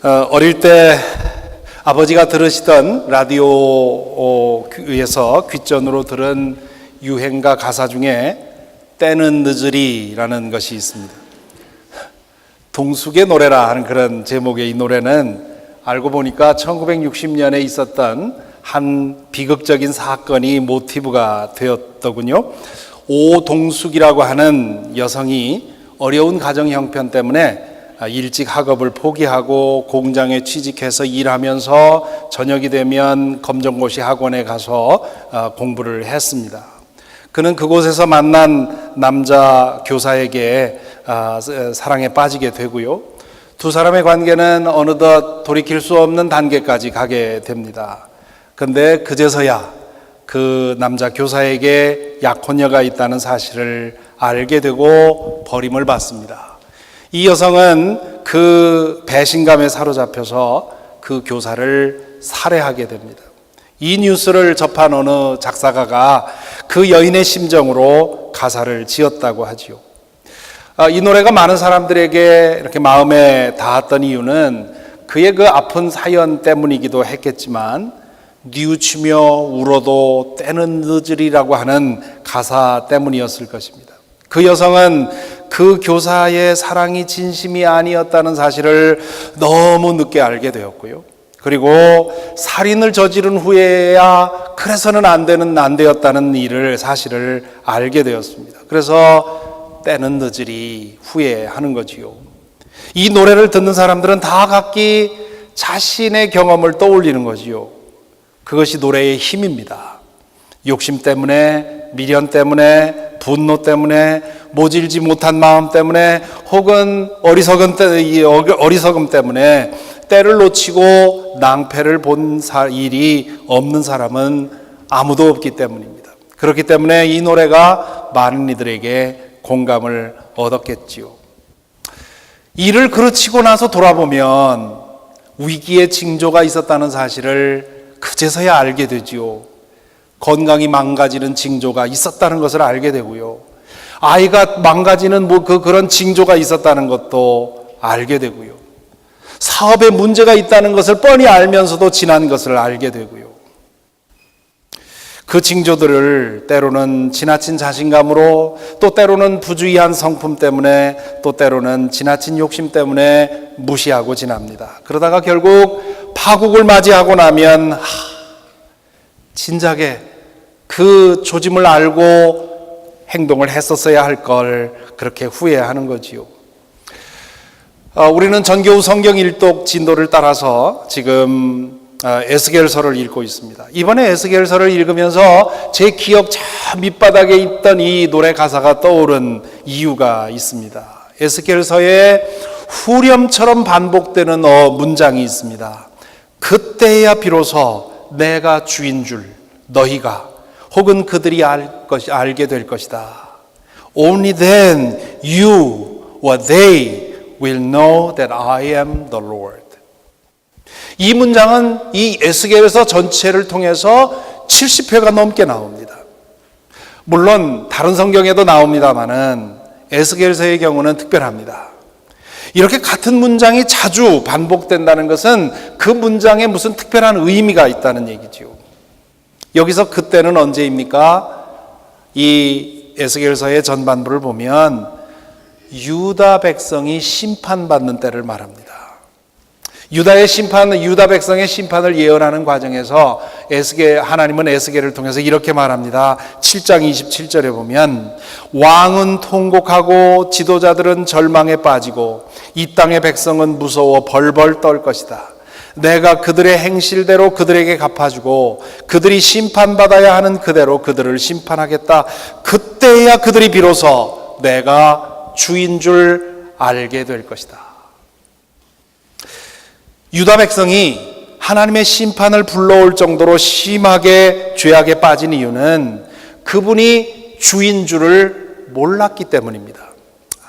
어릴 때 아버지가 들으시던 라디오에서 귓전으로 들은 유행가 가사 중에 때는 늦으리라는 것이 있습니다. 동숙의 노래라 하는 그런 제목의 이 노래는 알고 보니까 1960년에 있었던 한 비극적인 사건이 모티브가 되었더군요. 오동숙이라고 하는 여성이 어려운 가정 형편 때문에 일찍 학업을 포기하고 공장에 취직해서 일하면서 저녁이 되면 검정고시 학원에 가서 공부를 했습니다. 그는 그곳에서 만난 남자 교사에게 사랑에 빠지게 되고요. 두 사람의 관계는 어느덧 돌이킬 수 없는 단계까지 가게 됩니다. 그런데 그제서야 그 남자 교사에게 약혼녀가 있다는 사실을 알게 되고 버림을 받습니다. 이 여성은 그 배신감에 사로잡혀서 그 교사를 살해하게 됩니다. 이 뉴스를 접한 어느 작사가가 그 여인의 심정으로 가사를 지었다고 하지요. 이 노래가 많은 사람들에게 이렇게 마음에 닿았던 이유는 그의 그 아픈 사연 때문이기도 했겠지만 뉘우치며 울어도 때는 늦으리라고 하는 가사 때문이었을 것입니다. 그 여성은 그 교사의 사랑이 진심이 아니었다는 사실을 너무 늦게 알게 되었고요. 그리고 살인을 저지른 후에야 그래서는 안 되었다는 사실을 알게 되었습니다. 그래서 때는 늦으리 후회하는 거지요. 이 노래를 듣는 사람들은 다 각기 자신의 경험을 떠올리는 거지요. 그것이 노래의 힘입니다. 욕심 때문에, 미련 때문에, 분노 때문에, 모질지 못한 마음 때문에, 혹은 어리석음 때문에 때를 놓치고 낭패를 본 일이 없는 사람은 아무도 없기 때문입니다. 그렇기 때문에 이 노래가 많은 이들에게 공감을 얻었겠지요. 일을 그르치고 나서 돌아보면 위기의 징조가 있었다는 사실을 그제서야 알게 되지요. 건강이 망가지는 징조가 있었다는 것을 알게 되고요. 아이가 망가지는 그런 징조가 있었다는 것도 알게 되고요. 사업에 문제가 있다는 것을 뻔히 알면서도 지난 것을 알게 되고요. 그 징조들을 때로는 지나친 자신감으로, 또 때로는 부주의한 성품 때문에, 또 때로는 지나친 욕심 때문에 무시하고 지납니다. 그러다가 결국 파국을 맞이하고 나면 진작에 그 조짐을 알고 행동을 했었어야 할 걸 그렇게 후회하는 거지요. 우리는 전교후 성경 일독 진도를 따라서 지금 에스겔서를 읽고 있습니다. 이번에 에스겔서를 읽으면서 제 기억 저 밑바닥에 있던 이 노래 가사가 떠오른 이유가 있습니다. 에스겔서에 후렴처럼 반복되는 문장이 있습니다. 그때야 비로소 내가 주인 줄 너희가 혹은 그들이 알게 될 것이다. Only then you or they will know that I am the Lord. 이 문장은 이 에스겔서 전체를 통해서 70회가 넘게 나옵니다. 물론 다른 성경에도 나옵니다마는 에스겔서의 경우는 특별합니다. 이렇게 같은 문장이 자주 반복된다는 것은 그 문장에 무슨 특별한 의미가 있다는 얘기죠. 여기서 그때는 언제입니까? 이 에스겔서의 전반부를 보면 유다 백성이 심판받는 때를 말합니다. 유다 백성의 심판을 예언하는 과정에서 하나님은 에스겔을 통해서 이렇게 말합니다. 7장 27절에 보면 왕은 통곡하고 지도자들은 절망에 빠지고 이 땅의 백성은 무서워 벌벌 떨 것이다. 내가 그들의 행실대로 그들에게 갚아주고 그들이 심판받아야 하는 그대로 그들을 심판하겠다. 그때야 그들이 비로소 내가 주인 줄 알게 될 것이다. 유다 백성이 하나님의 심판을 불러올 정도로 심하게 죄악에 빠진 이유는 그분이 주인 줄을 몰랐기 때문입니다.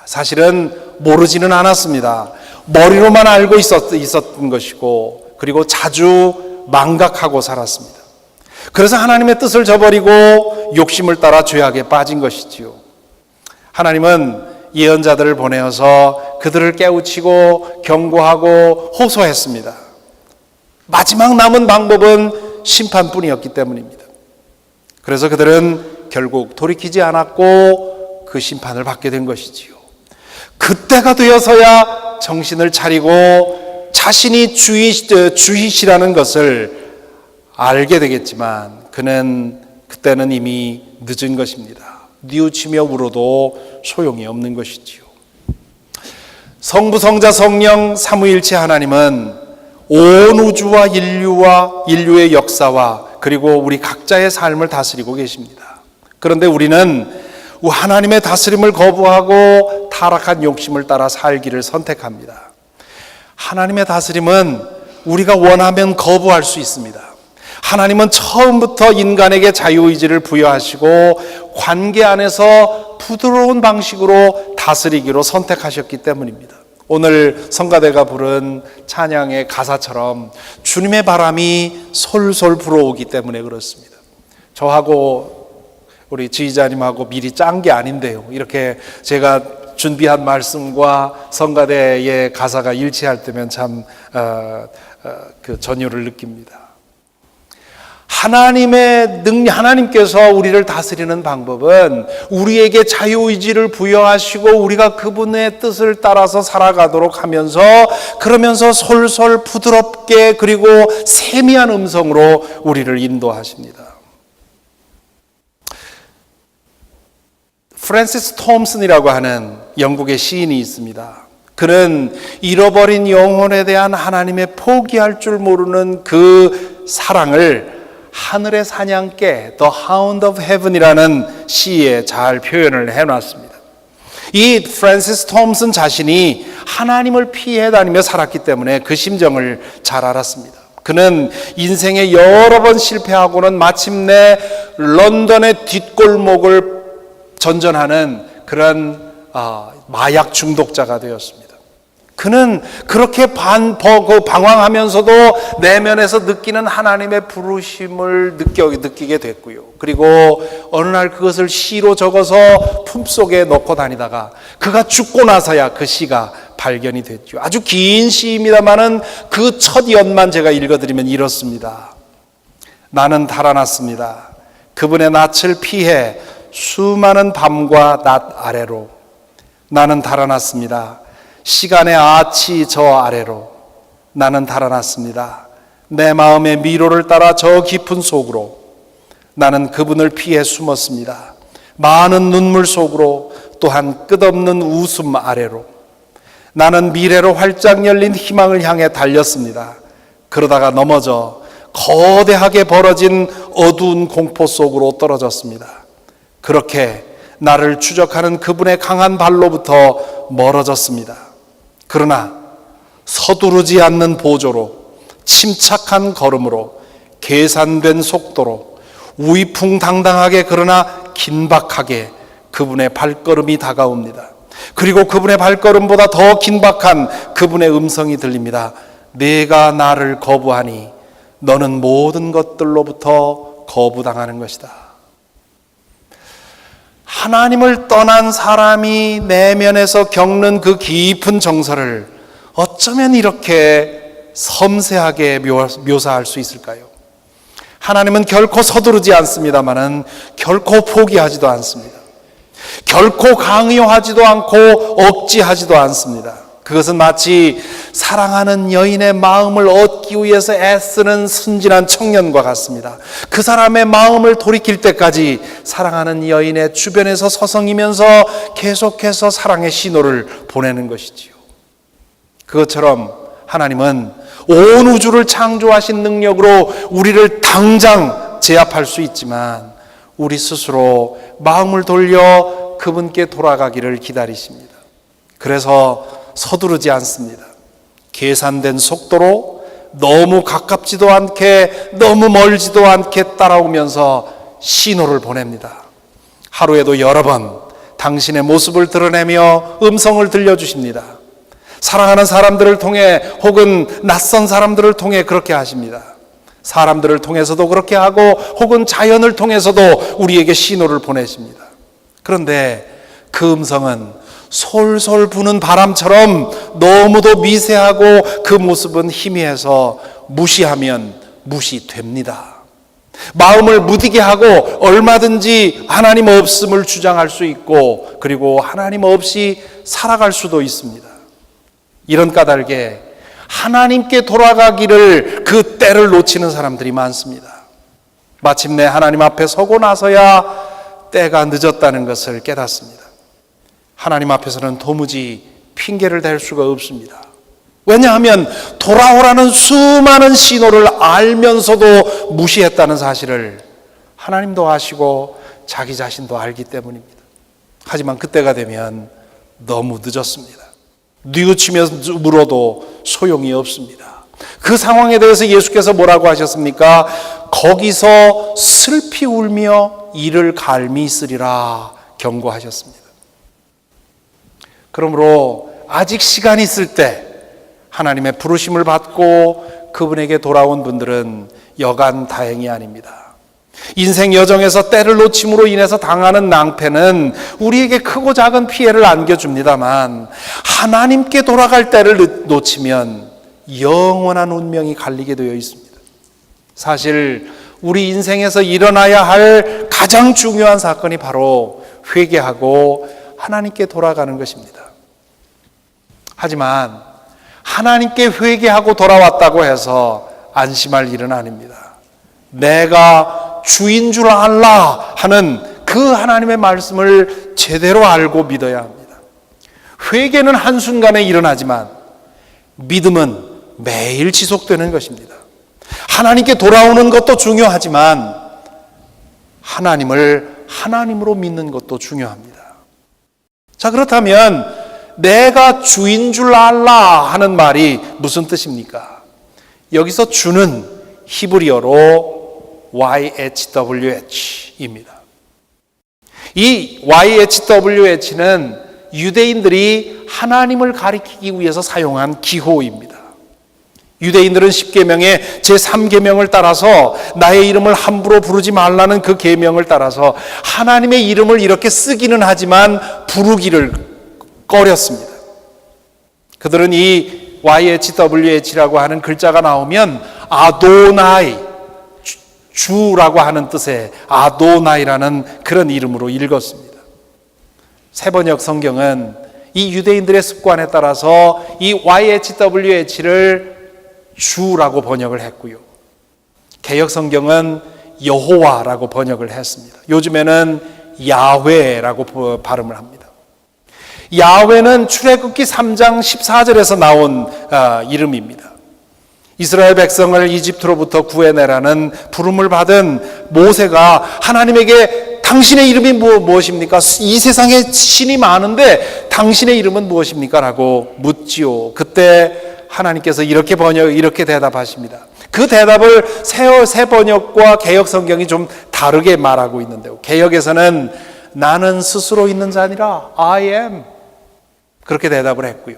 사실은 모르지는 않았습니다. 머리로만 알고 있었던 것이고, 그리고 자주 망각하고 살았습니다. 그래서 하나님의 뜻을 저버리고 욕심을 따라 죄악에 빠진 것이지요. 하나님은 예언자들을 보내어서 그들을 깨우치고 경고하고 호소했습니다. 마지막 남은 방법은 심판뿐이었기 때문입니다. 그래서 그들은 결국 돌이키지 않았고 그 심판을 받게 된 것이지요. 그때가 되어서야 정신을 차리고 자신이 주이시라는 것을 알게 되겠지만 그때는 이미 늦은 것입니다. 뉘우치며 울어도 소용이 없는 것이지요. 성부, 성자, 성령 삼위일체 하나님은 온 우주와 인류의 역사와 그리고 우리 각자의 삶을 다스리고 계십니다. 그런데 우리는 하나님의 다스림을 거부하고 타락한 욕심을 따라 살기를 선택합니다. 하나님의 다스림은 우리가 원하면 거부할 수 있습니다. 하나님은 처음부터 인간에게 자유의지를 부여하시고 관계 안에서 부드러운 방식으로 다스리기로 선택하셨기 때문입니다. 오늘 성가대가 부른 찬양의 가사처럼 주님의 바람이 솔솔 불어오기 때문에 그렇습니다. 저하고 우리 지휘자님하고 미리 짠 게 아닌데요. 이렇게 제가 준비한 말씀과 성가대의 가사가 일치할 때면 참 그 전율을 느낍니다. 하나님께서 우리를 다스리는 방법은 우리에게 자유의지를 부여하시고 우리가 그분의 뜻을 따라서 살아가도록 하면서 그러면서 솔솔 부드럽게 그리고 세미한 음성으로 우리를 인도하십니다. 프랜시스 톰슨이라고 하는 영국의 시인이 있습니다. 그는 잃어버린 영혼에 대한 하나님의 포기할 줄 모르는 그 사랑을 하늘의 사냥개 The Hound of Heaven이라는 시에 잘 표현을 해놨습니다. 이 프랜시스 톰슨 자신이 하나님을 피해 다니며 살았기 때문에 그 심정을 잘 알았습니다. 그는 인생에 여러 번 실패하고는 마침내 런던의 뒷골목을 전전하는 그런 마약 중독자가 되었습니다. 그는 그렇게 방황하면서도 내면에서 느끼는 하나님의 부르심을 느끼게 됐고요. 그리고 어느 날 그것을 시로 적어서 품속에 넣고 다니다가 그가 죽고 나서야 그 시가 발견이 됐죠. 아주 긴 시입니다만은 그 첫 연만 제가 읽어드리면 이렇습니다. 나는 달아났습니다. 그분의 낯을 피해 수많은 밤과 낮 아래로. 나는 달아났습니다. 시간의 아치 저 아래로. 나는 달아났습니다. 내 마음의 미로를 따라 저 깊은 속으로. 나는 그분을 피해 숨었습니다. 많은 눈물 속으로, 또한 끝없는 웃음 아래로. 나는 미래로 활짝 열린 희망을 향해 달렸습니다. 그러다가 넘어져 거대하게 벌어진 어두운 공포 속으로 떨어졌습니다. 그렇게 나를 추적하는 그분의 강한 발로부터 멀어졌습니다. 그러나 서두르지 않는 보조로, 침착한 걸음으로, 계산된 속도로, 위풍당당하게 그러나 긴박하게 그분의 발걸음이 다가옵니다. 그리고 그분의 발걸음보다 더 긴박한 그분의 음성이 들립니다. 내가 나를 거부하니 너는 모든 것들로부터 거부당하는 것이다. 하나님을 떠난 사람이 내면에서 겪는 그 깊은 정서를 어쩌면 이렇게 섬세하게 묘사할 수 있을까요? 하나님은 결코 서두르지 않습니다만은 결코 포기하지도 않습니다. 결코 강요하지도 않고 억지하지도 않습니다. 그것은 마치 사랑하는 여인의 마음을 얻기 위해서 애쓰는 순진한 청년과 같습니다. 그 사람의 마음을 돌이킬 때까지 사랑하는 여인의 주변에서 서성이면서 계속해서 사랑의 신호를 보내는 것이지요. 그것처럼 하나님은 온 우주를 창조하신 능력으로 우리를 당장 제압할 수 있지만 우리 스스로 마음을 돌려 그분께 돌아가기를 기다리십니다. 그래서 서두르지 않습니다. 계산된 속도로 너무 가깝지도 않게 너무 멀지도 않게 따라오면서 신호를 보냅니다. 하루에도 여러 번 당신의 모습을 드러내며 음성을 들려주십니다. 사랑하는 사람들을 통해 혹은 낯선 사람들을 통해 그렇게 하십니다. 사람들을 통해서도 그렇게 하고 혹은 자연을 통해서도 우리에게 신호를 보내십니다. 그런데 그 음성은 솔솔 부는 바람처럼 너무도 미세하고 그 모습은 희미해서 무시하면 무시됩니다. 마음을 무디게 하고 얼마든지 하나님 없음을 주장할 수 있고 그리고 하나님 없이 살아갈 수도 있습니다. 이런 까닭에 하나님께 돌아가기를 그 때를 놓치는 사람들이 많습니다. 마침내 하나님 앞에 서고 나서야 때가 늦었다는 것을 깨닫습니다. 하나님 앞에서는 도무지 핑계를 댈 수가 없습니다. 왜냐하면 돌아오라는 수많은 신호를 알면서도 무시했다는 사실을 하나님도 아시고 자기 자신도 알기 때문입니다. 하지만 그때가 되면 너무 늦었습니다. 뉘우치며 물어도 소용이 없습니다. 그 상황에 대해서 예수께서 뭐라고 하셨습니까? 거기서 슬피 울며 이를 갈미 있으리라 경고하셨습니다. 그러므로 아직 시간이 있을 때 하나님의 부르심을 받고 그분에게 돌아온 분들은 여간 다행이 아닙니다. 인생 여정에서 때를 놓침으로 인해서 당하는 낭패는 우리에게 크고 작은 피해를 안겨줍니다만 하나님께 돌아갈 때를 놓치면 영원한 운명이 갈리게 되어 있습니다. 사실 우리 인생에서 일어나야 할 가장 중요한 사건이 바로 회개하고 하나님께 돌아가는 것입니다. 하지만 하나님께 회개하고 돌아왔다고 해서 안심할 일은 아닙니다. 내가 주인 줄 알라 하는 그 하나님의 말씀을 제대로 알고 믿어야 합니다. 회개는 한순간에 일어나지만 믿음은 매일 지속되는 것입니다. 하나님께 돌아오는 것도 중요하지만 하나님을 하나님으로 믿는 것도 중요합니다. 자, 그렇다면 내가 주인 줄 알라 하는 말이 무슨 뜻입니까? 여기서 주는 히브리어로 YHWH입니다. 이 YHWH는 유대인들이 하나님을 가리키기 위해서 사용한 기호입니다. 유대인들은 10계명의 제3계명을 따라서 나의 이름을 함부로 부르지 말라는 그 계명을 따라서 하나님의 이름을 이렇게 쓰기는 하지만 부르기를 꺼렸습니다. 그들은 이 YHWH라고 하는 글자가 나오면 아도나이, 주라고 하는 뜻의 아도나이라는 그런 이름으로 읽었습니다. 세번역 성경은 이 유대인들의 습관에 따라서 이 YHWH를 주라고 번역을 했고요. 개역 성경은 여호와라고 번역을 했습니다. 요즘에는 야훼라고 발음을 합니다. 야훼는 출애굽기 3장 14절에서 나온 이름입니다. 이스라엘 백성을 이집트로부터 구해내라는 부름을 받은 모세가 하나님에게 당신의 이름이 무엇입니까? 이 세상에 신이 많은데 당신의 이름은 무엇입니까? 라고 묻지요. 그때 하나님께서 이렇게 대답하십니다. 그 대답을 새 번역과 개역 성경이 좀 다르게 말하고 있는데요. 개역에서는 나는 스스로 있는 자니라 I am 그렇게 대답을 했고요.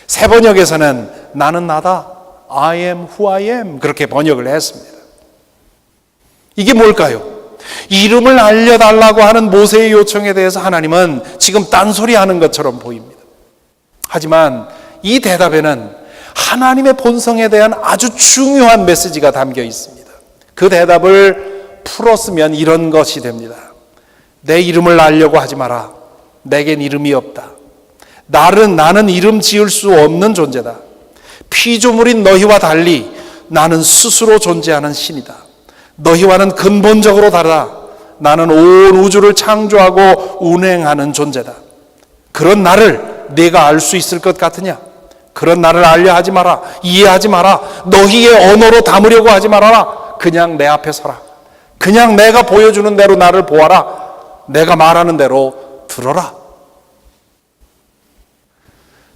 새 번역에서는 나는 나다 I am who I am 그렇게 번역을 했습니다. 이게 뭘까요? 이름을 알려달라고 하는 모세의 요청에 대해서 하나님은 지금 딴소리하는 것처럼 보입니다. 하지만 이 대답에는 하나님의 본성에 대한 아주 중요한 메시지가 담겨 있습니다. 그 대답을 풀었으면 이런 것이 됩니다. 내 이름을 알려고 하지 마라. 내겐 이름이 없다. 나는 이름 지을 수 없는 존재다. 피조물인 너희와 달리 나는 스스로 존재하는 신이다. 너희와는 근본적으로 다르다. 나는 온 우주를 창조하고 운행하는 존재다. 그런 나를 네가 알 수 있을 것 같으냐? 그런 나를 알려 하지 마라. 이해하지 마라. 너희의 언어로 담으려고 하지 말아라. 그냥 내 앞에 서라. 그냥 내가 보여주는 대로 나를 보아라. 내가 말하는 대로 들어라.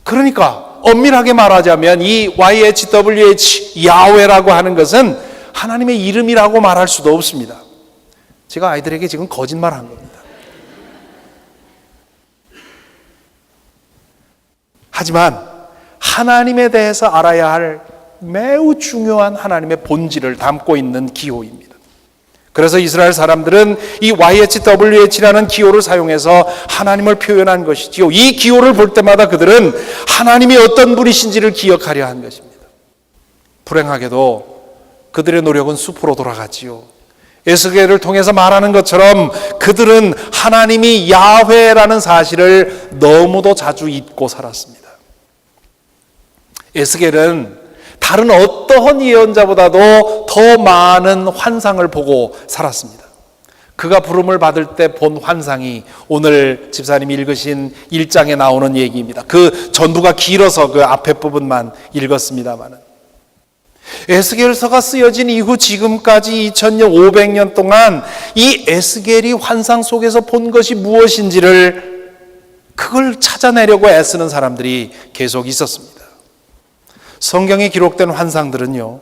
그러니까 엄밀하게 말하자면 이 YHWH 야훼라고 하는 것은 하나님의 이름이라고 말할 수도 없습니다. 제가 아이들에게 지금 거짓말한 겁니다. 하지만 하나님에 대해서 알아야 할 매우 중요한 하나님의 본질을 담고 있는 기호입니다. 그래서 이스라엘 사람들은 이 YHWH라는 기호를 사용해서 하나님을 표현한 것이지요. 이 기호를 볼 때마다 그들은 하나님이 어떤 분이신지를 기억하려 한 것입니다. 불행하게도 그들의 노력은 수포로 돌아갔지요. 에스겔을 통해서 말하는 것처럼 그들은 하나님이 야훼라는 사실을 너무도 자주 잊고 살았습니다. 에스겔은 다른 어떠한 예언자보다도 더 많은 환상을 보고 살았습니다. 그가 부름을 받을 때 본 환상이 오늘 집사님이 읽으신 1장에 나오는 얘기입니다. 그 전부가 길어서 그 앞에 부분만 읽었습니다마는, 에스겔서가 쓰여진 이후 지금까지 2000년, 500년 동안 이 에스겔이 환상 속에서 본 것이 무엇인지를 그걸 찾아내려고 애쓰는 사람들이 계속 있었습니다. 성경에 기록된 환상들은요,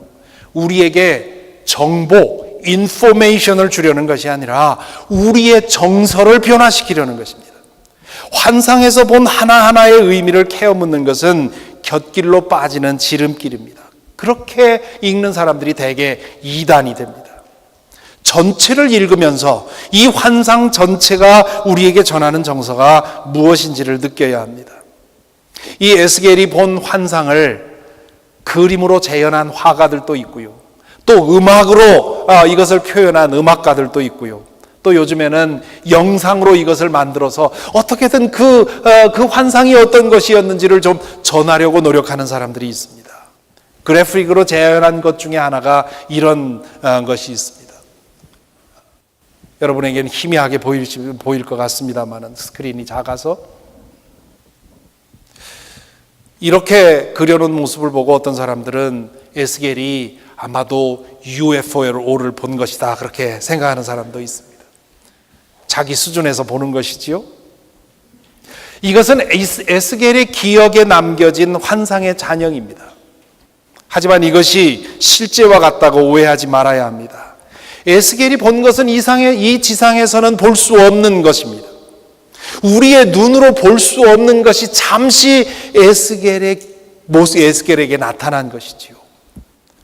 우리에게 정보, 인포메이션을 주려는 것이 아니라 우리의 정서를 변화시키려는 것입니다. 환상에서 본 하나하나의 의미를 캐어묻는 것은 곁길로 빠지는 지름길입니다. 그렇게 읽는 사람들이 대개 이단이 됩니다. 전체를 읽으면서 이 환상 전체가 우리에게 전하는 정서가 무엇인지를 느껴야 합니다. 이 에스겔이 본 환상을 그림으로 재현한 화가들도 있고요, 또 음악으로 이것을 표현한 음악가들도 있고요, 또 요즘에는 영상으로 이것을 만들어서 어떻게든 그 환상이 어떤 것이었는지를 좀 전하려고 노력하는 사람들이 있습니다. 그래픽으로 재현한 것 중에 하나가 이런 것이 있습니다. 여러분에게는 희미하게 보일 것 같습니다만 스크린이 작아서, 이렇게 그려놓은 모습을 보고 어떤 사람들은 에스겔이 아마도 UFO를 본 것이다, 그렇게 생각하는 사람도 있습니다. 자기 수준에서 보는 것이지요. 이것은 에스겔의 기억에 남겨진 환상의 잔영입니다. 하지만 이것이 실제와 같다고 오해하지 말아야 합니다. 에스겔이 본 것은 이 지상에서는 볼 수 없는 것입니다. 우리의 눈으로 볼 수 없는 것이 잠시 에스겔에게 나타난 것이지요.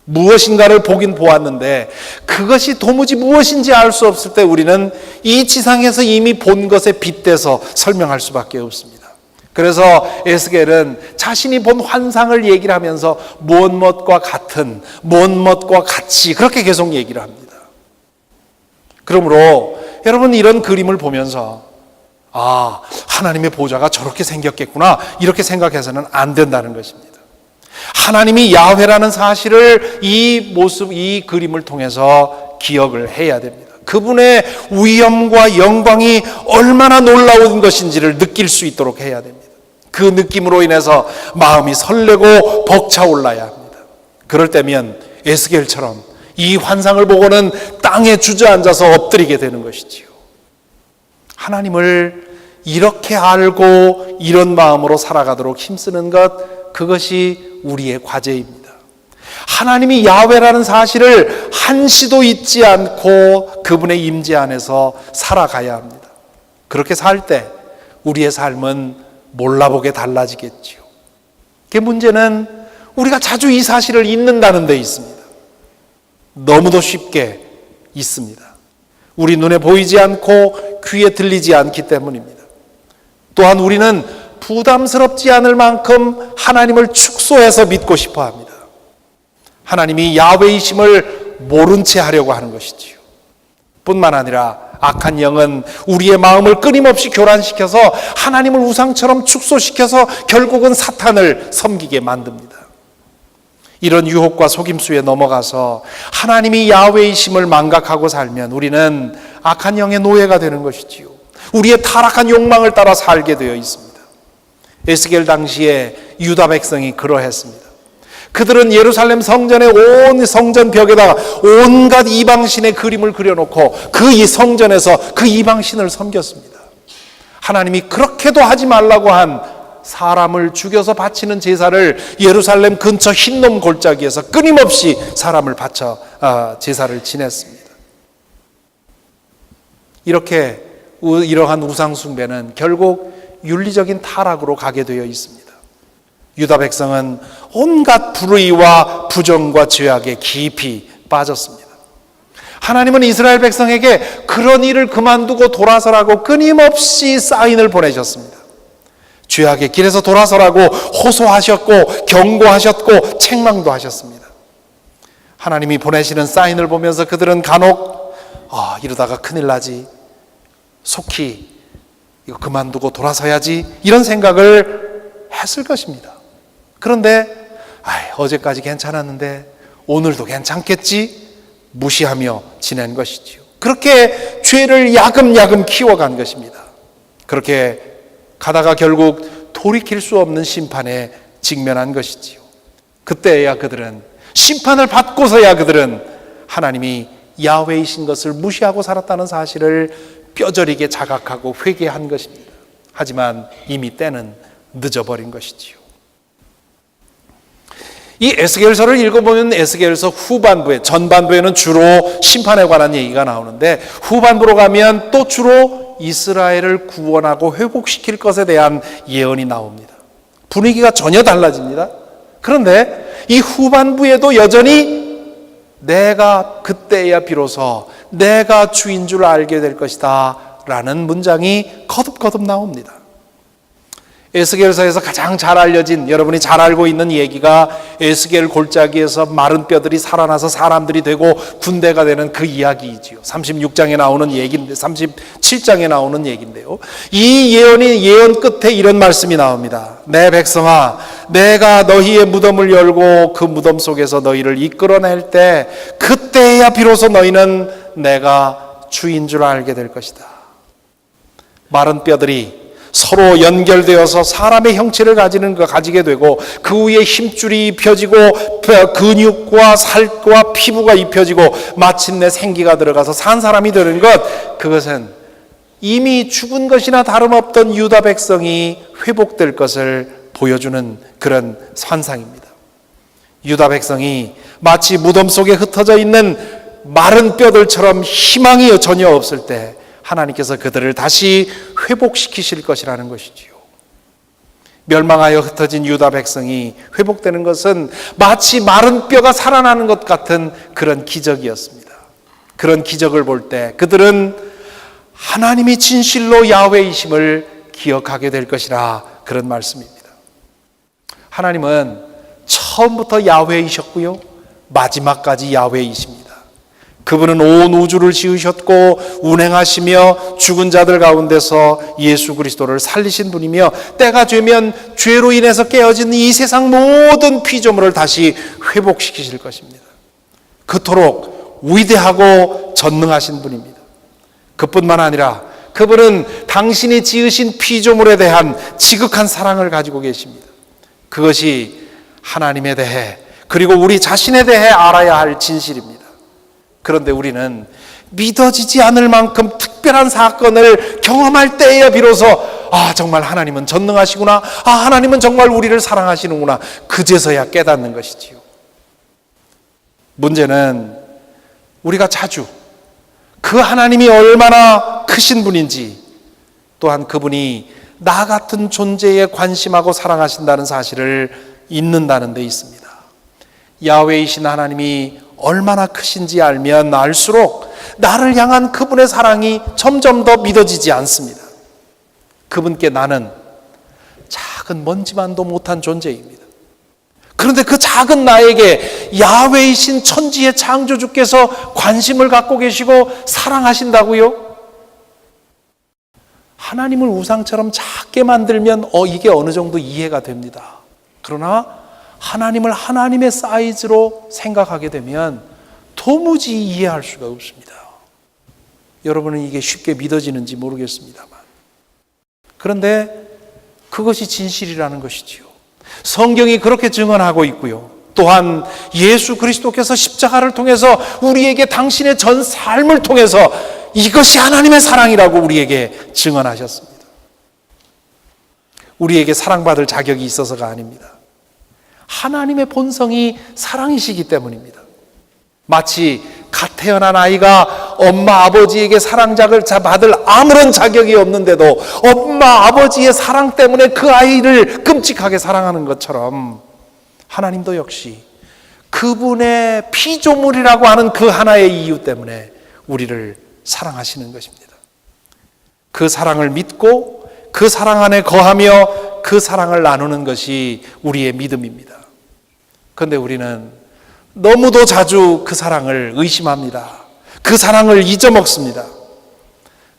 무엇인가를 보긴 보았는데 그것이 도무지 무엇인지 알 수 없을 때 우리는 이 지상에서 이미 본 것에 빗대서 설명할 수밖에 없습니다. 그래서 에스겔은 자신이 본 환상을 얘기를 하면서 무엇과 같은, 무엇과 같이, 그렇게 계속 얘기를 합니다. 그러므로 여러분, 이런 그림을 보면서 하나님의 보좌가 저렇게 생겼겠구나, 이렇게 생각해서는 안 된다는 것입니다. 하나님이 야훼라는 사실을 이 그림을 통해서 기억을 해야 됩니다. 그분의 위엄과 영광이 얼마나 놀라운 것인지를 느낄 수 있도록 해야 됩니다. 그 느낌으로 인해서 마음이 설레고 벅차올라야 합니다. 그럴 때면 에스겔처럼 이 환상을 보고는 땅에 주저앉아서 엎드리게 되는 것이지요. 하나님을 이렇게 알고 이런 마음으로 살아가도록 힘쓰는 것, 그것이 우리의 과제입니다. 하나님이 야훼라는 사실을 한시도 잊지 않고 그분의 임재 안에서 살아가야 합니다. 그렇게 살 때 우리의 삶은 몰라보게 달라지겠지요. 그 문제는 우리가 자주 이 사실을 잊는다는 데 있습니다. 너무도 쉽게 잊습니다. 우리 눈에 보이지 않고 귀에 들리지 않기 때문입니다. 또한 우리는 부담스럽지 않을 만큼 하나님을 축소해서 믿고 싶어 합니다. 하나님이 야훼이심을 모른 채 하려고 하는 것이지요. 뿐만 아니라 악한 영은 우리의 마음을 끊임없이 교란시켜서 하나님을 우상처럼 축소시켜서 결국은 사탄을 섬기게 만듭니다. 이런 유혹과 속임수에 넘어가서 하나님이 야훼이심을 망각하고 살면 우리는 악한 영의 노예가 되는 것이지요. 우리의 타락한 욕망을 따라 살게 되어 있습니다. 에스겔 당시에 유다 백성이 그러했습니다. 그들은 예루살렘 성전의 온 성전 벽에다가 온갖 이방신의 그림을 그려놓고 그 이 성전에서 그 이방신을 섬겼습니다. 하나님이 그렇게도 하지 말라고 한 사람을 죽여서 바치는 제사를 예루살렘 근처 흰놈 골짜기에서 끊임없이 사람을 바쳐 제사를 지냈습니다. 이러한 우상 숭배는 결국 윤리적인 타락으로 가게 되어 있습니다. 유다 백성은 온갖 불의와 부정과 죄악에 깊이 빠졌습니다. 하나님은 이스라엘 백성에게 그런 일을 그만두고 돌아서라고 끊임없이 사인을 보내셨습니다. 죄악의 길에서 돌아서라고 호소하셨고 경고하셨고 책망도 하셨습니다. 하나님이 보내시는 사인을 보면서 그들은 간혹 이러다가 큰일 나지, 속히 이거 그만두고 돌아서야지, 이런 생각을 했을 것입니다. 그런데 어제까지 괜찮았는데 오늘도 괜찮겠지 무시하며 지낸 것이지요. 그렇게 죄를 야금야금 키워간 것입니다. 그렇게 가다가 결국 돌이킬 수 없는 심판에 직면한 것이지요. 그때야 그들은, 심판을 받고서야 그들은 하나님이 야훼이신 것을 무시하고 살았다는 사실을 뼈저리게 자각하고 회개한 것입니다. 하지만 이미 때는 늦어버린 것이지요. 이 에스겔서를 읽어보면 에스겔서 후반부에, 전반부에는 주로 심판에 관한 얘기가 나오는데 후반부로 가면 또 주로 이스라엘을 구원하고 회복시킬 것에 대한 예언이 나옵니다. 분위기가 전혀 달라집니다. 그런데 이 후반부에도 여전히 내가 그때야 비로소 내가 주인 줄 알게 될 것이다 라는 문장이 거듭거듭 나옵니다. 에스겔서에서 가장 잘 알려진, 여러분이 잘 알고 있는 얘기가 에스겔 골짜기에서 마른 뼈들이 살아나서 사람들이 되고 군대가 되는 그 이야기이지요. 36장에 나오는 얘기인데, 37장에 나오는 얘기인데요. 이 예언 끝에 이런 말씀이 나옵니다. 내 백성아, 내가 너희의 무덤을 열고 그 무덤 속에서 너희를 이끌어낼 때 그때야 비로소 너희는 내가 주인 줄 알게 될 것이다. 마른 뼈들이 서로 연결되어서 사람의 형체를 가지게 되고 그 위에 힘줄이 입혀지고 근육과 살과 피부가 입혀지고 마침내 생기가 들어가서 산 사람이 되는 것, 그것은 이미 죽은 것이나 다름없던 유다 백성이 회복될 것을 보여주는 그런 환상입니다. 유다 백성이 마치 무덤 속에 흩어져 있는 마른 뼈들처럼 희망이 전혀 없을 때 하나님께서 그들을 다시 회복시키실 것이라는 것이지요. 멸망하여 흩어진 유다 백성이 회복되는 것은 마치 마른 뼈가 살아나는 것 같은 그런 기적이었습니다. 그런 기적을 볼 때 그들은 하나님이 진실로 야훼이심을 기억하게 될 것이라, 그런 말씀입니다. 하나님은 처음부터 야훼이셨고요, 마지막까지 야훼이십니다. 그분은 온 우주를 지으셨고 운행하시며 죽은 자들 가운데서 예수 그리스도를 살리신 분이며 때가 되면 죄로 인해서 깨어진 이 세상 모든 피조물을 다시 회복시키실 것입니다. 그토록 위대하고 전능하신 분입니다. 그뿐만 아니라 그분은 당신이 지으신 피조물에 대한 지극한 사랑을 가지고 계십니다. 그것이 하나님에 대해 그리고 우리 자신에 대해 알아야 할 진실입니다. 그런데 우리는 믿어지지 않을 만큼 특별한 사건을 경험할 때에야 비로소 정말 하나님은 전능하시구나, 하나님은 정말 우리를 사랑하시는구나, 그제서야 깨닫는 것이지요. 문제는 우리가 자주 그 하나님이 얼마나 크신 분인지, 또한 그분이 나 같은 존재에 관심하고 사랑하신다는 사실을 잊는다는 데 있습니다. 야훼이신 하나님이 얼마나 크신지 알면 알수록 나를 향한 그분의 사랑이 점점 더 믿어지지 않습니다. 그분께 나는 작은 먼지만도 못한 존재입니다. 그런데 그 작은 나에게 야훼이신 천지의 창조주께서 관심을 갖고 계시고 사랑하신다고요? 하나님을 우상처럼 작게 만들면 이게 어느 정도 이해가 됩니다. 그러나 하나님을 하나님의 사이즈로 생각하게 되면 도무지 이해할 수가 없습니다. 여러분은 이게 쉽게 믿어지는지 모르겠습니다만, 그런데 그것이 진실이라는 것이지요. 성경이 그렇게 증언하고 있고요. 또한 예수 그리스도께서 십자가를 통해서 우리에게 당신의 전 삶을 통해서 이것이 하나님의 사랑이라고 우리에게 증언하셨습니다. 우리에게 사랑받을 자격이 있어서가 아닙니다. 하나님의 본성이 사랑이시기 때문입니다. 마치 갓 태어난 아이가 엄마 아버지에게 사랑을 받을 아무런 자격이 없는데도 엄마 아버지의 사랑 때문에 그 아이를 끔찍하게 사랑하는 것처럼 하나님도 역시 그분의 피조물이라고 하는 그 하나의 이유 때문에 우리를 사랑하시는 것입니다. 그 사랑을 믿고 그 사랑 안에 거하며 그 사랑을 나누는 것이 우리의 믿음입니다. 그런데 우리는 너무도 자주 그 사랑을 의심합니다. 그 사랑을 잊어먹습니다.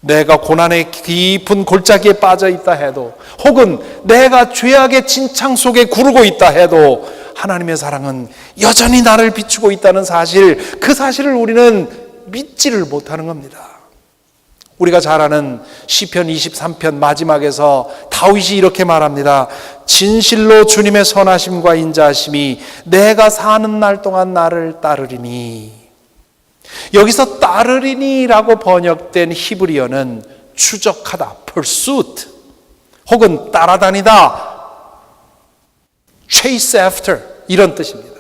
내가 고난의 깊은 골짜기에 빠져 있다 해도, 혹은 내가 죄악의 진창 속에 구르고 있다 해도 하나님의 사랑은 여전히 나를 비추고 있다는 사실, 그 사실을 우리는 믿지를 못하는 겁니다. 우리가 잘 아는 시편 23편 마지막에서 다윗이 이렇게 말합니다. 진실로 주님의 선하심과 인자하심이 내가 사는 날 동안 나를 따르리니. 여기서 따르리니라고 번역된 히브리어는 추적하다, pursuit, 혹은 따라다니다, chase after, 이런 뜻입니다.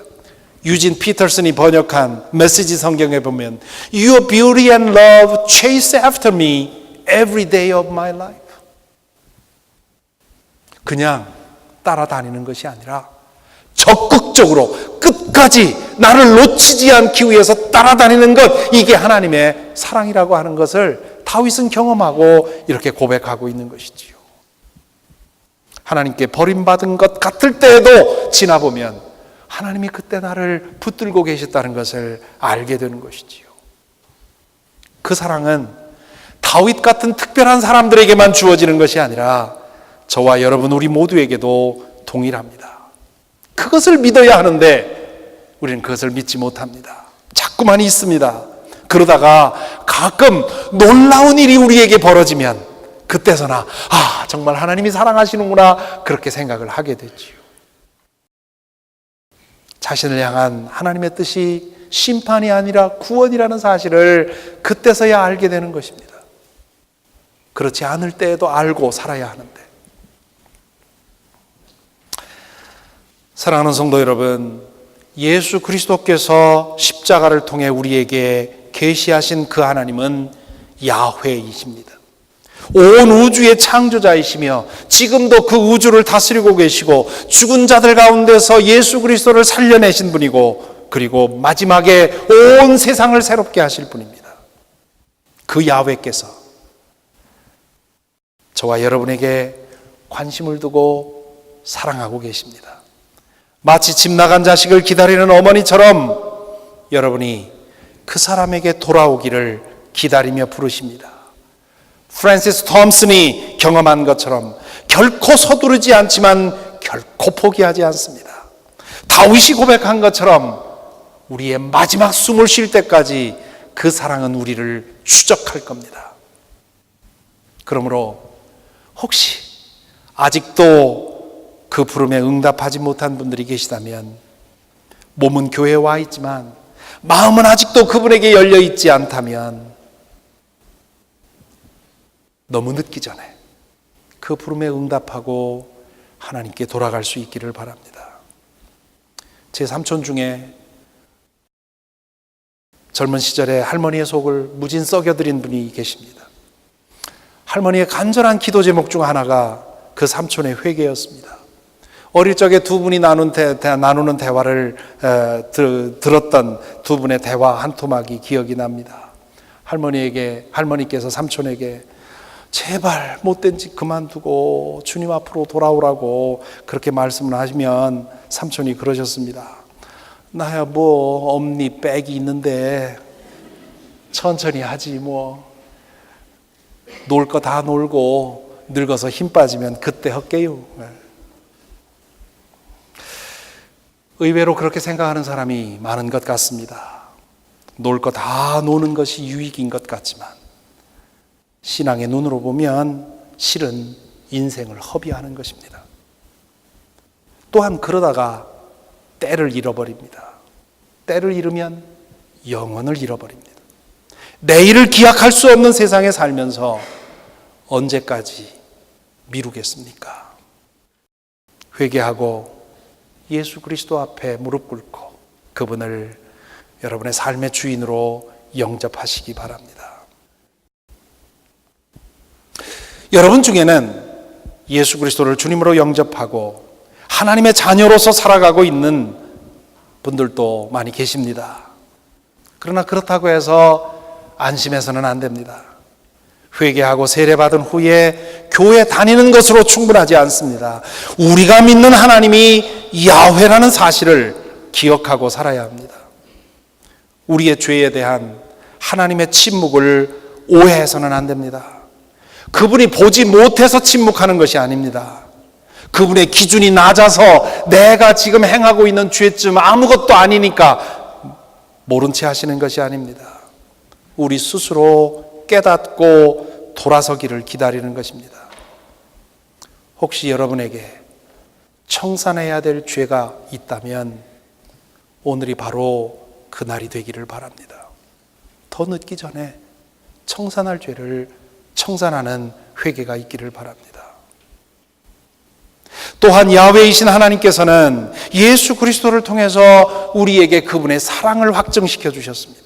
유진 피터슨이 번역한 메시지 성경에 보면 Your beauty and love chase after me every day of my life. 그냥 따라다니는 것이 아니라 적극적으로 끝까지 나를 놓치지 않기 위해서 따라다니는 것, 이게 하나님의 사랑이라고 하는 것을 다윗은 경험하고 이렇게 고백하고 있는 것이지요. 하나님께 버림받은 것 같을 때에도 지나보면 하나님이 그때 나를 붙들고 계셨다는 것을 알게 되는 것이지요. 그 사랑은 다윗 같은 특별한 사람들에게만 주어지는 것이 아니라 저와 여러분 우리 모두에게도 동일합니다. 그것을 믿어야 하는데 우리는 그것을 믿지 못합니다. 자꾸만 있습니다. 그러다가 가끔 놀라운 일이 우리에게 벌어지면 그때서나 정말 하나님이 사랑하시는구나 그렇게 생각을 하게 되지요. 자신을 향한 하나님의 뜻이 심판이 아니라 구원이라는 사실을 그때서야 알게 되는 것입니다. 그렇지 않을 때에도 알고 살아야 하는데. 사랑하는 성도 여러분, 예수 그리스도께서 십자가를 통해 우리에게 계시하신 그 하나님은 야훼이십니다. 온 우주의 창조자이시며 지금도 그 우주를 다스리고 계시고 죽은 자들 가운데서 예수 그리스도를 살려내신 분이고, 그리고 마지막에 온 세상을 새롭게 하실 분입니다. 그 야훼께서 저와 여러분에게 관심을 두고 사랑하고 계십니다. 마치 집 나간 자식을 기다리는 어머니처럼 여러분이 그 사람에게 돌아오기를 기다리며 부르십니다. 프랜시스 톰슨이 경험한 것처럼 결코 서두르지 않지만 결코 포기하지 않습니다. 다윗이 고백한 것처럼 우리의 마지막 숨을 쉴 때까지 그 사랑은 우리를 추적할 겁니다. 그러므로 혹시 아직도 그 부름에 응답하지 못한 분들이 계시다면, 몸은 교회에 와 있지만 마음은 아직도 그분에게 열려 있지 않다면 너무 늦기 전에 그 부름에 응답하고 하나님께 돌아갈 수 있기를 바랍니다. 제 삼촌 중에 젊은 시절에 할머니의 속을 무진 썩여드린 분이 계십니다. 할머니의 간절한 기도 제목 중 하나가 그 삼촌의 회개였습니다. 어릴 적에 두 분이 나누는 대화를 들었던 두 분의 대화 한 토막이 기억이 납니다. 할머니께서 삼촌에게 제발 못된 짓 그만두고 주님 앞으로 돌아오라고 그렇게 말씀을 하시면 삼촌이 그러셨습니다. 나야 뭐 엄니 빽이 있는데 천천히 하지 뭐. 놀 거 다 놀고 늙어서 힘 빠지면 그때 할게요. 의외로 그렇게 생각하는 사람이 많은 것 같습니다. 놀 거 다 노는 것이 유익인 것 같지만 신앙의 눈으로 보면 실은 인생을 허비하는 것입니다. 또한 그러다가 때를 잃어버립니다. 때를 잃으면 영혼을 잃어버립니다. 내일을 기약할 수 없는 세상에 살면서 언제까지 미루겠습니까? 회개하고 예수 그리스도 앞에 무릎 꿇고 그분을 여러분의 삶의 주인으로 영접하시기 바랍니다. 여러분 중에는 예수 그리스도를 주님으로 영접하고 하나님의 자녀로서 살아가고 있는 분들도 많이 계십니다. 그러나 그렇다고 해서 안심해서는 안 됩니다. 회개하고 세례받은 후에 교회 다니는 것으로 충분하지 않습니다. 우리가 믿는 하나님이 야훼라는 사실을 기억하고 살아야 합니다. 우리의 죄에 대한 하나님의 침묵을 오해해서는 안 됩니다. 그분이 보지 못해서 침묵하는 것이 아닙니다. 그분의 기준이 낮아서 내가 지금 행하고 있는 죄쯤 아무것도 아니니까 모른 채 하시는 것이 아닙니다. 우리 스스로 깨닫고 돌아서기를 기다리는 것입니다. 혹시 여러분에게 청산해야 될 죄가 있다면 오늘이 바로 그날이 되기를 바랍니다. 더 늦기 전에 청산할 죄를 청산하는 회개가 있기를 바랍니다. 또한 야훼이신 하나님께서는 예수 그리스도를 통해서 우리에게 그분의 사랑을 확증시켜 주셨습니다.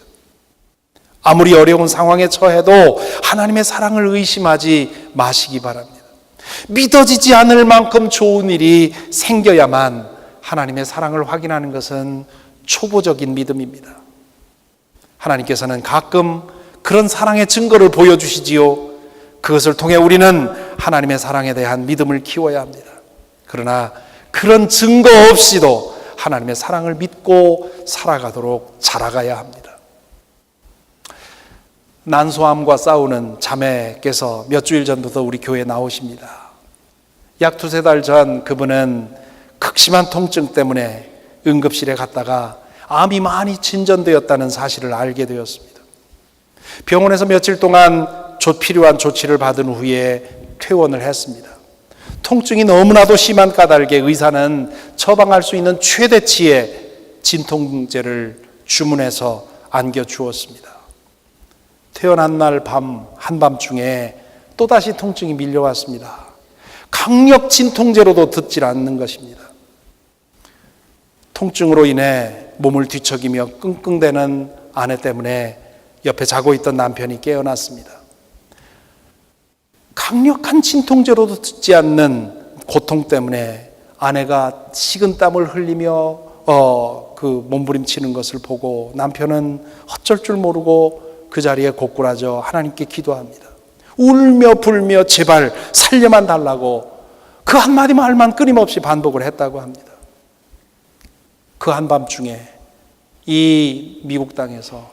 아무리 어려운 상황에 처해도 하나님의 사랑을 의심하지 마시기 바랍니다. 믿어지지 않을 만큼 좋은 일이 생겨야만 하나님의 사랑을 확인하는 것은 초보적인 믿음입니다. 하나님께서는 가끔 그런 사랑의 증거를 보여주시지요. 그것을 통해 우리는 하나님의 사랑에 대한 믿음을 키워야 합니다. 그러나 그런 증거 없이도 하나님의 사랑을 믿고 살아가도록 자라가야 합니다. 난소암과 싸우는 자매께서 몇 주일 전부터 우리 교회에 나오십니다. 약 2-3달 전 그분은 극심한 통증 때문에 응급실에 갔다가 암이 많이 진전되었다는 사실을 알게 되었습니다. 병원에서 며칠 동안 필요한 조치를 받은 후에 퇴원을 했습니다. 통증이 너무나도 심한 까닭에 의사는 처방할 수 있는 최대치의 진통제를 주문해서 안겨주었습니다. 퇴원한 날 한밤중에 또다시 통증이 밀려왔습니다. 강력 진통제로도 듣질 않는 것입니다. 통증으로 인해 몸을 뒤척이며 끙끙대는 아내 때문에 옆에 자고 있던 남편이 깨어났습니다. 강력한 진통제로도 듣지 않는 고통 때문에 아내가 식은땀을 흘리며 그 몸부림치는 것을 보고 남편은 어쩔 줄 모르고 그 자리에 고꾸라져 하나님께 기도합니다. 울며 불며 제발 살려만 달라고 그 한마디 말만 끊임없이 반복을 했다고 합니다. 그 한밤중에 이 미국 땅에서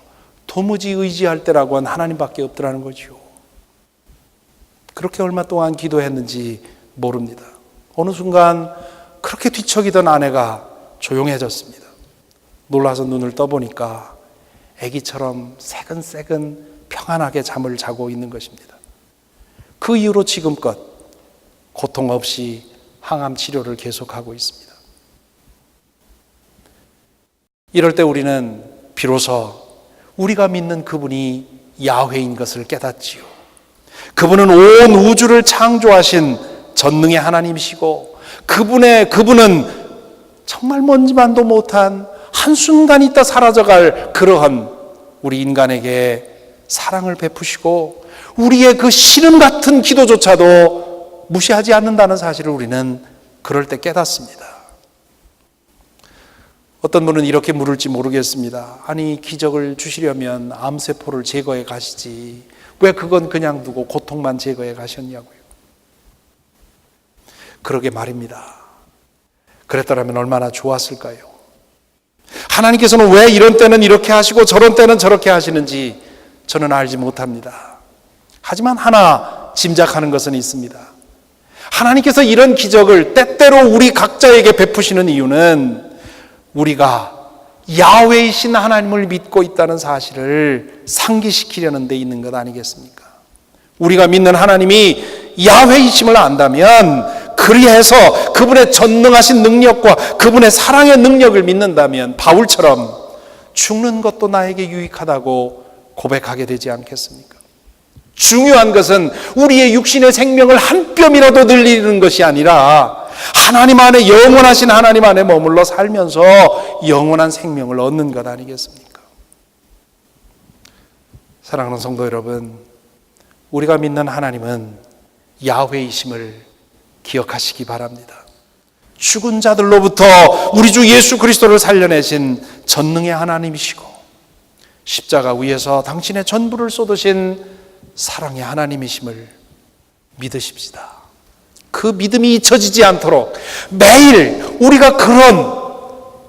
도무지 의지할 때라고는 하나님밖에 없더라는 거죠. 그렇게 얼마 동안 기도했는지 모릅니다. 어느 순간 그렇게 뒤척이던 아내가 조용해졌습니다. 놀라서 눈을 떠보니까 아기처럼 새근새근 평안하게 잠을 자고 있는 것입니다. 그 이후로 지금껏 고통 없이 항암 치료를 계속하고 있습니다. 이럴 때 우리는 비로소 우리가 믿는 그분이 야훼인 것을 깨닫지요. 그분은 온 우주를 창조하신 전능의 하나님이시고 그분은 정말 뭔지만도 못한 한순간 있다 사라져갈 그러한 우리 인간에게 사랑을 베푸시고 우리의 그 신음 같은 기도조차도 무시하지 않는다는 사실을 우리는 그럴 때 깨닫습니다. 어떤 분은 이렇게 물을지 모르겠습니다. 아니 기적을 주시려면 암세포를 제거해 가시지 왜 그건 그냥 두고 고통만 제거해 가셨냐고요. 그러게 말입니다. 그랬더라면 얼마나 좋았을까요? 하나님께서는 왜 이런 때는 이렇게 하시고 저런 때는 저렇게 하시는지 저는 알지 못합니다. 하지만 하나 짐작하는 것은 있습니다. 하나님께서 이런 기적을 때때로 우리 각자에게 베푸시는 이유는 우리가 야훼이신 하나님을 믿고 있다는 사실을 상기시키려는 데 있는 것 아니겠습니까? 우리가 믿는 하나님이 야훼이심을 안다면 그리해서 그분의 전능하신 능력과 그분의 사랑의 능력을 믿는다면 바울처럼 죽는 것도 나에게 유익하다고 고백하게 되지 않겠습니까? 중요한 것은 우리의 육신의 생명을 한 뼘이라도 늘리는 것이 아니라 하나님 안에 영원하신 하나님 안에 머물러 살면서 영원한 생명을 얻는 것 아니겠습니까? 사랑하는 성도 여러분, 우리가 믿는 하나님은 야훼이심을 기억하시기 바랍니다. 죽은 자들로부터 우리 주 예수 그리스도를 살려내신 전능의 하나님이시고 십자가 위에서 당신의 전부를 쏟으신 사랑의 하나님이심을 믿으십시다. 그 믿음이 잊혀지지 않도록 매일 우리가 그런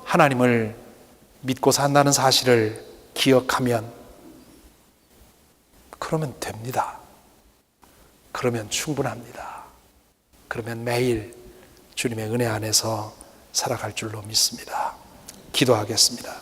하나님을 믿고 산다는 사실을 기억하면 그러면 됩니다. 그러면 충분합니다. 그러면 매일 주님의 은혜 안에서 살아갈 줄로 믿습니다. 기도하겠습니다.